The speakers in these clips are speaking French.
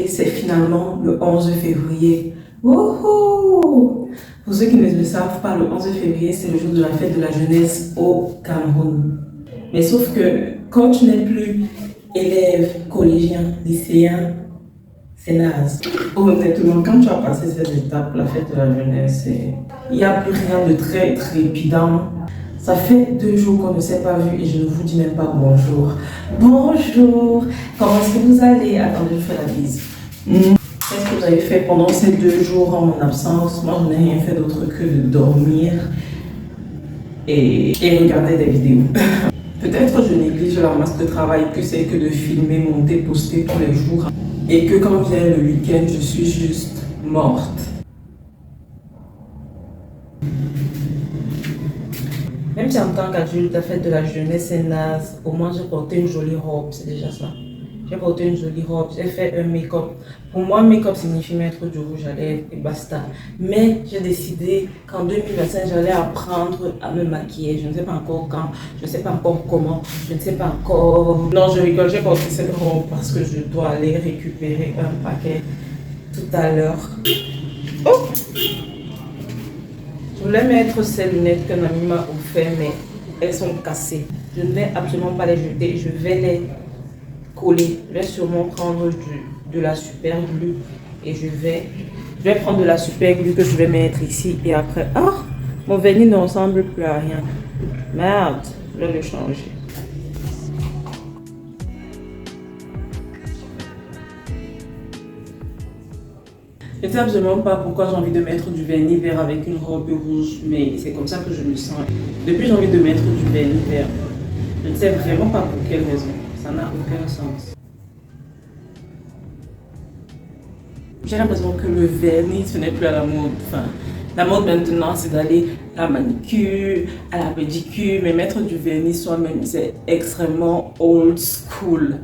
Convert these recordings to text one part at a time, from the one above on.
et c'est finalement le 11 février. Wouhou! Pour ceux qui ne le savent pas, le 11 février, c'est le jour de la fête de la jeunesse au Cameroun. Mais sauf que quand tu n'es plus élève, collégien, lycéen, c'est naze. Honnêtement, quand tu as passé cette étape, la fête de la jeunesse, il n'y a plus rien de très trépidant. Ça fait 2 jours qu'on ne s'est pas vu et je ne vous dis même pas bonjour. Bonjour! Comment est-ce que vous allez? Attendez, je vous fais la bise. Qu'est-ce que vous avez fait pendant ces 2 jours en mon absence? Moi, je n'ai rien fait d'autre que de dormir et regarder des vidéos. Peut-être je néglige la masse de travail que c'est que de filmer, monter, poster tous les jours. Et que quand vient le week-end, je suis juste morte. Même si en tant qu'adulte, la fête de la jeunesse est naze, au moins j'ai porté une jolie robe, c'est déjà ça. J'ai porté une jolie robe, j'ai fait un make-up. Pour moi, make-up signifie mettre du rouge à lèvres et basta. Mais j'ai décidé qu'en 2025, j'allais apprendre à me maquiller. Je ne sais pas encore quand, je ne sais pas encore comment, je ne sais pas encore... Non, je rigole, j'ai porté cette robe parce que je dois aller récupérer un paquet tout à l'heure. Oh! Je voulais mettre ces lunettes qu'un ami m'a offert, mais elles sont cassées. Je ne vais absolument pas les jeter, je vais les coller. Je vais sûrement prendre de la super glue et je vais prendre de la super glue que je vais mettre ici et après. Ah, mon vernis ne ressemble plus à rien. Merde, je vais le changer. Je ne sais absolument pas pourquoi j'ai envie de mettre du vernis vert avec une robe rouge, mais c'est comme ça que je me sens. Depuis, j'ai envie de mettre du vernis vert. Je ne sais vraiment pas pour quelle raison. Ça n'a aucun sens. J'ai l'impression que le vernis, ce n'est plus à la mode. Enfin, la mode maintenant, c'est d'aller à la manicure, à la pédicure, mais mettre du vernis soi-même, c'est extrêmement old school.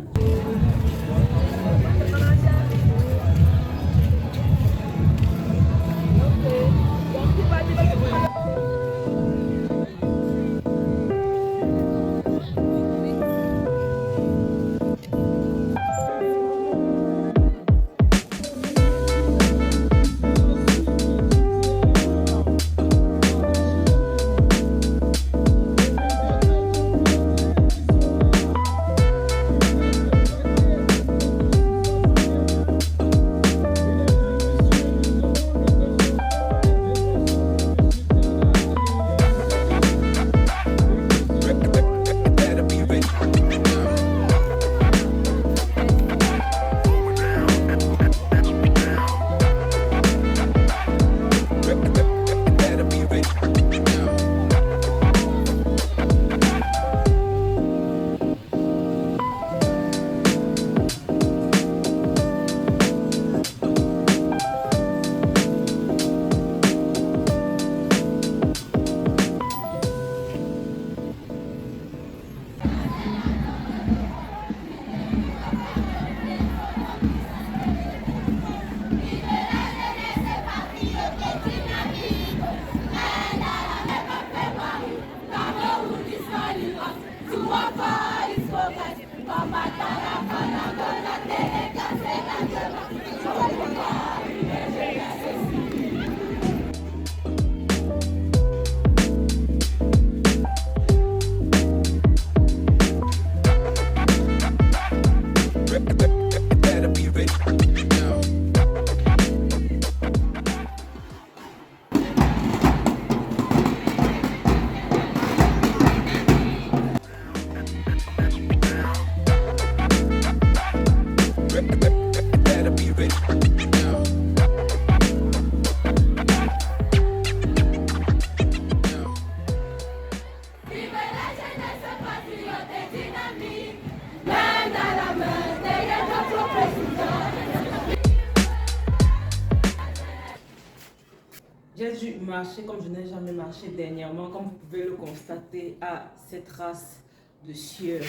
J'ai dû marcher comme je n'ai jamais marché dernièrement, comme vous pouvez le constater, à cette trace de sueur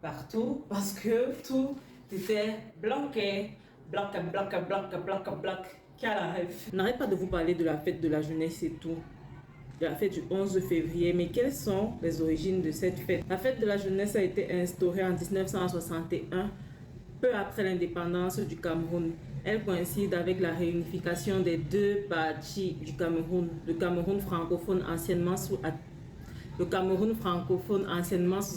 partout parce que tout était bloqué, bloqué, Je n'arrête pas de vous parler de la fête de la jeunesse et tout, de la fête du 11 février, mais quelles sont les origines de cette fête? La fête de la jeunesse a été instaurée en 1961 peu après l'indépendance du Cameroun. Elle coïncide avec la réunification des deux parties du Cameroun, le Cameroun francophone anciennement sous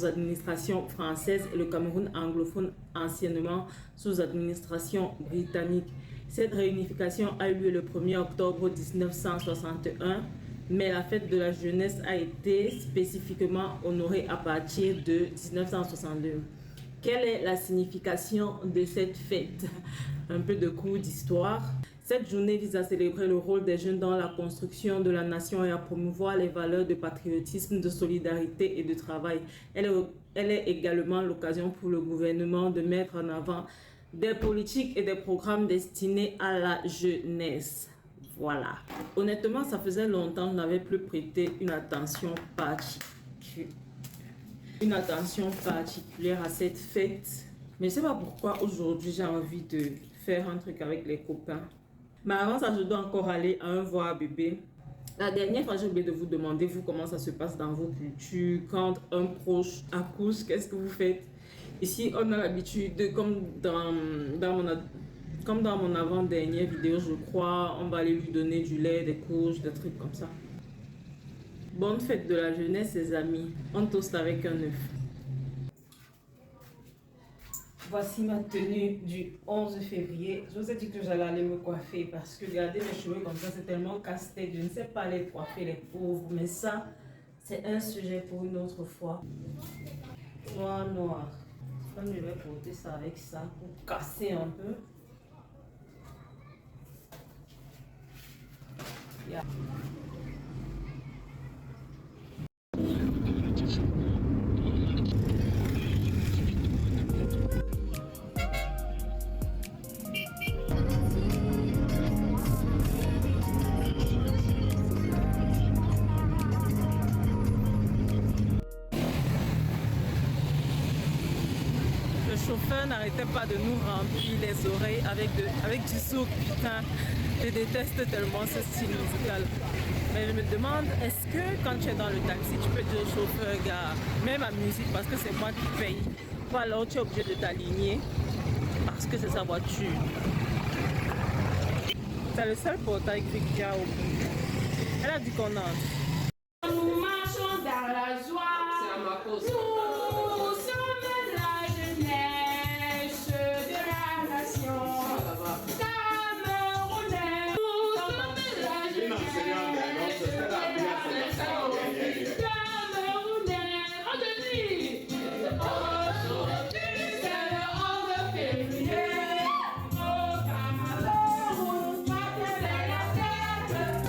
administration française et le Cameroun anglophone anciennement sous administration britannique. Cette réunification a eu lieu le 1er octobre 1961, mais la fête de la jeunesse a été spécifiquement honorée à partir de 1962. Quelle est la signification de cette fête? Un peu de cours d'histoire. Cette journée vise à célébrer le rôle des jeunes dans la construction de la nation et à promouvoir les valeurs de patriotisme, de solidarité et de travail. Elle est également l'occasion pour le gouvernement de mettre en avant des politiques et des programmes destinés à la jeunesse. Voilà. Honnêtement, ça faisait longtemps que je n'avais plus prêté une attention particulière à cette fête. Mais je ne sais pas pourquoi aujourd'hui j'ai envie de faire un truc avec les copains. Mais avant ça, je dois encore aller à un voir bébé. La dernière fois, j'ai oublié de vous demander, vous, comment ça se passe dans vos cultures. Quand un proche accouche, qu'est-ce que vous faites? Ici, on a l'habitude, comme dans mon avant-dernière vidéo, je crois, on va aller lui donner du lait, des couches, des trucs comme ça. Bonne fête de la jeunesse, les amis. On toast avec un œuf. Voici ma tenue du 11 février. Je vous ai dit que j'allais aller me coiffer parce que regardez mes cheveux comme ça, c'est tellement casse-tête. Je ne sais pas les coiffer, les pauvres. Mais ça, c'est un sujet pour une autre fois. Noir. Je vais porter ça avec ça pour casser un peu. Yeah. Le chauffeur n'arrêtait pas de nous remplir les oreilles avec du souk, putain. Je déteste tellement ce style musical. Mais je me demande, est-ce que quand tu es dans le taxi, tu peux dire au chauffeur, gars, mets ma musique parce que c'est moi qui paye. Ou alors tu es obligé de t'aligner parce que c'est sa voiture. C'est le seul portail qu'il y a au bout. Elle a dit qu'on entre. Nous marchons dans la joie. C'est à ma cause. Nous sommes la jeunesse de la nation. Camerounais. Nous sommes la jeunesse de la nation. Camerounais. Aujourd'hui, c'est le 11 février. Au Cameroun, partir de la terre.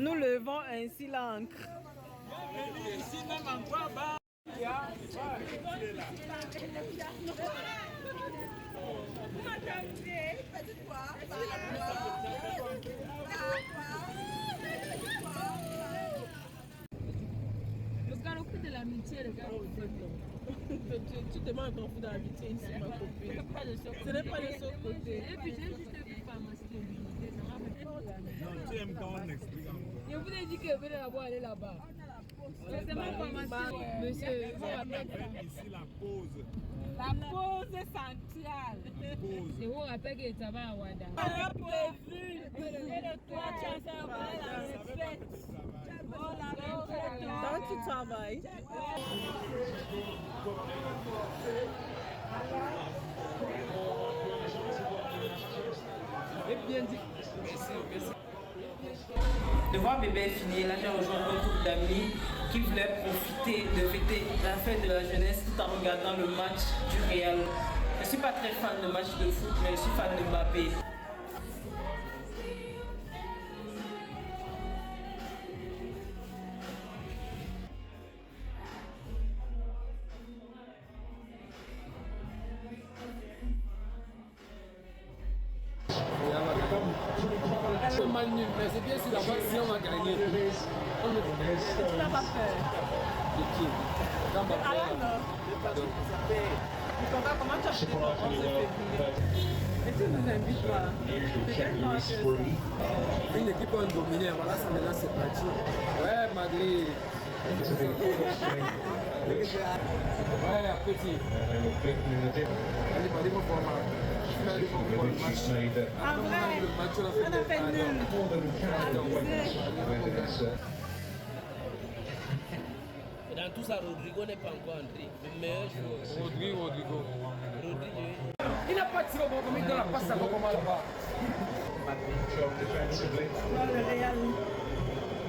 Nous levons ainsi l'ancre. Le gars au prix de l'amitié, le gars au prix Tu te mets en conflit dans l'amitié ici, ma copine. Ce n'est pas de ce côté. Et puis j'ai juste vu pharmacie de l'unité, ça m'a fait trop d'années. Non, tu aimes quand on explique encore. Je vous ai dit que vous allez d'abord aller là-bas. C'est ma pharmacie, monsieur. On appelle ici la pause. La pause centrale. Pause. Je vous rappelle que ça va à Wada. On a prévu. Et le toit, tu as fait la fête. Donc tu travailles. De voir bébé finir, là j'ai rejoint un groupe d'amis qui voulaient profiter de fêter la fête de la jeunesse tout en regardant le match du Real. Je ne suis pas très fan de match de foot, mais je suis fan de Mbappé. C'est mal nul, mais c'est bien sûr là-bas si on a gagné. On ne Tu n'as pas peur. de qui Quand ma Ah frère. non. Comment tu as fait ton 11 février? Et tu nous invites toi. Peut-être pas Une équipe a dominé, voilà, ça maintenant c'est parti. Ouais, Madrid. Ouais, petit. Allez, pas des bons formats. Ah vrai? Le match, on a fait nul. Dans tout ça, Rodrigo n'est pas encore entré. Le meilleur joueur. Rodrigo. Rodrigo. Il n'a pas tiré au bon comme il donne la passe à Kokoma là-bas. Le Real.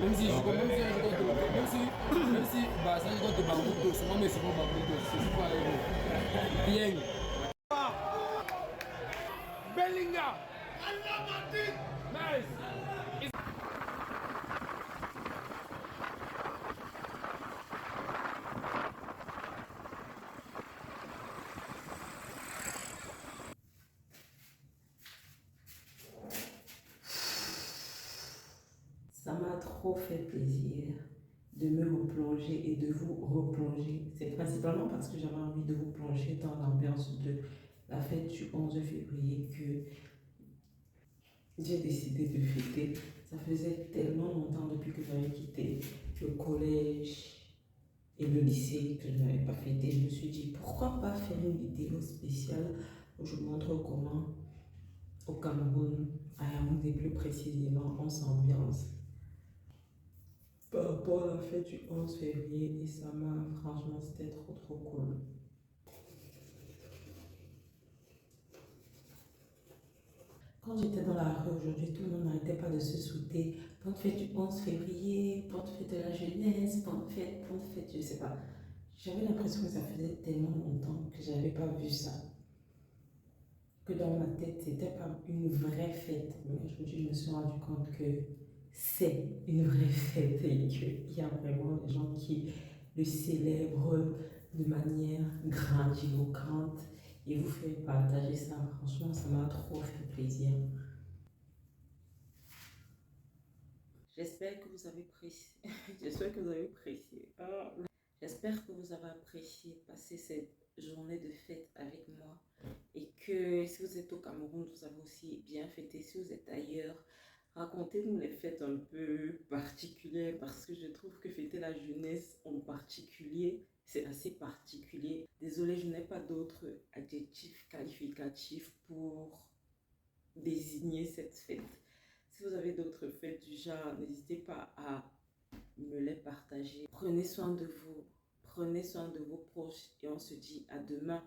Même si je joue contre même si Barça joue contre Bambuto, c'est moi mais c'est pas Bambuto, c'est pas bien. Bellingham. Nice. Ça m'a trop fait plaisir de me replonger et de vous replonger. C'est principalement parce que j'avais envie de vous plonger dans l'ambiance de la fête du 11 février que j'ai décidé de fêter. Ça faisait tellement longtemps depuis que j'avais quitté le collège et le lycée que je n'avais pas fêté. Je me suis dit, pourquoi pas faire une vidéo spéciale où je montre comment au Cameroun, à Yaoundé plus précisément, on s'ambiance par rapport à la fête du 11 février et ça m'a, franchement, c'était trop cool. Quand j'étais dans la rue aujourd'hui, tout le monde n'arrêtait pas de se souhaiter bonne fête du 11 février, bonne fête de la jeunesse, bonne fête, je sais pas. J'avais l'impression que ça faisait tellement longtemps que j'avais pas vu ça. Que dans ma tête, c'était pas une vraie fête. Mais aujourd'hui, je me suis rendu compte que c'est une vraie fête et qu'il y a vraiment des gens qui le célèbrent de manière grandiloquente et vous fait partager ça. Franchement, ça m'a trop fait plaisir. J'espère que vous avez apprécié. J'espère que vous avez apprécié. J'espère que vous avez apprécié passer cette journée de fête avec moi et que si vous êtes au Cameroun, vous avez aussi bien fêté. Si vous êtes ailleurs, racontez-nous les fêtes un peu particulières parce que je trouve que fêter la jeunesse en particulier, c'est assez particulier. Désolée, je n'ai pas d'autres adjectifs qualificatifs pour désigner cette fête. Si vous avez d'autres fêtes du genre, n'hésitez pas à me les partager. Prenez soin de vous, prenez soin de vos proches et on se dit à demain.